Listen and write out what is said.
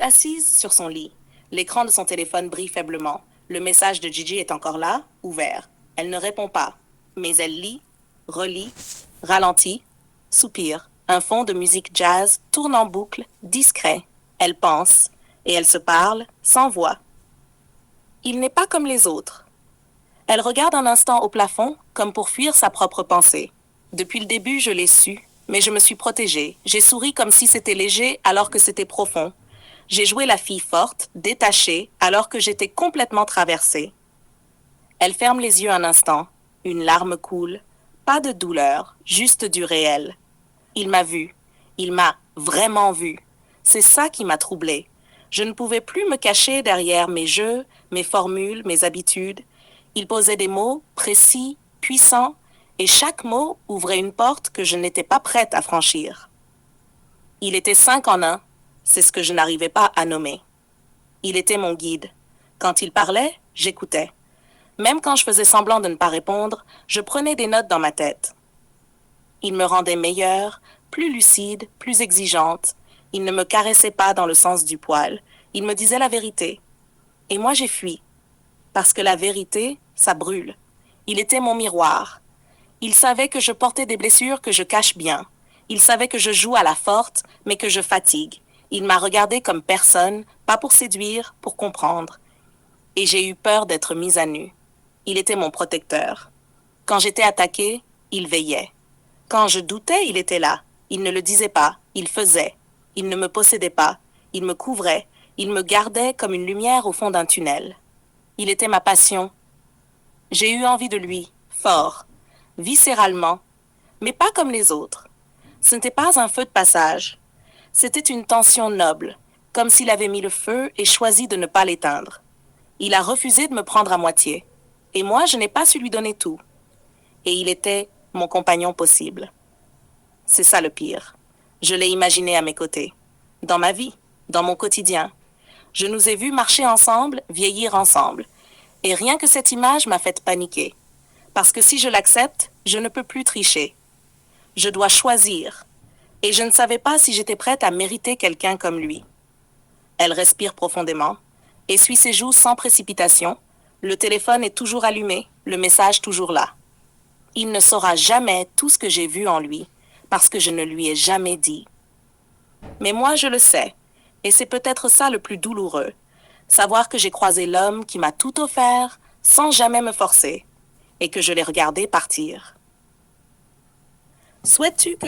assise sur son lit. L'écran de son téléphone brille faiblement. Le message de Gigi est encore là, ouvert. Elle ne répond pas, mais elle lit, relit, ralentit, soupire. Un fond de musique jazz tourne en boucle, discret. Elle pense, et elle se parle, sans voix. Il n'est pas comme les autres. Elle regarde un instant au plafond, comme pour fuir sa propre pensée. Depuis le début, je l'ai su, mais je me suis protégée. J'ai souri comme si c'était léger alors que c'était profond. J'ai joué la fille forte, détachée, alors que j'étais complètement traversée. Elle ferme les yeux un instant. Une larme coule. Pas de douleur, juste du réel. Il m'a vue. Il m'a vraiment vue. C'est ça qui m'a troublée. Je ne pouvais plus me cacher derrière mes jeux, mes formules, mes habitudes. Il posait des mots précis, puissants, et chaque mot ouvrait une porte que je n'étais pas prête à franchir. Il était 5 en un, c'est ce que je n'arrivais pas à nommer. Il était mon guide. Quand il parlait, j'écoutais. Même quand je faisais semblant de ne pas répondre, je prenais des notes dans ma tête. Il me rendait meilleure, plus lucide, plus exigeante. Il ne me caressait pas dans le sens du poil. Il me disait la vérité. Et moi j'ai fui. Parce que la vérité, ça brûle. Il était mon miroir. Il savait que je portais des blessures que je cache bien. Il savait que je joue à la forte, mais que je fatigue. Il m'a regardé comme personne, pas pour séduire, pour comprendre. Et j'ai eu peur d'être mise à nu. Il était mon protecteur. Quand j'étais attaquée, il veillait. Quand je doutais, il était là. Il ne le disait pas, il faisait. Il ne me possédait pas, il me couvrait, il me gardait comme une lumière au fond d'un tunnel. Il était ma passion. J'ai eu envie de lui, fort, viscéralement, mais pas comme les autres. Ce n'était pas un feu de passage. C'était une tension noble, comme s'il avait mis le feu et choisi de ne pas l'éteindre. Il a refusé de me prendre à moitié. Et moi, je n'ai pas su lui donner tout. Et il était mon compagnon possible. C'est ça le pire. Je l'ai imaginé à mes côtés. Dans ma vie, dans mon quotidien. Je nous ai vus marcher ensemble, vieillir ensemble. Et rien que cette image m'a fait paniquer. Parce que si je l'accepte, je ne peux plus tricher. Je dois choisir. Et je ne savais pas si j'étais prête à mériter quelqu'un comme lui. Elle respire profondément, essuie ses joues sans précipitation. Le téléphone est toujours allumé, le message toujours là. Il ne saura jamais tout ce que j'ai vu en lui, parce que je ne lui ai jamais dit. Mais moi, je le sais, et c'est peut-être ça le plus douloureux, savoir que j'ai croisé l'homme qui m'a tout offert sans jamais me forcer, et que je l'ai regardé partir. Souhaites-tu que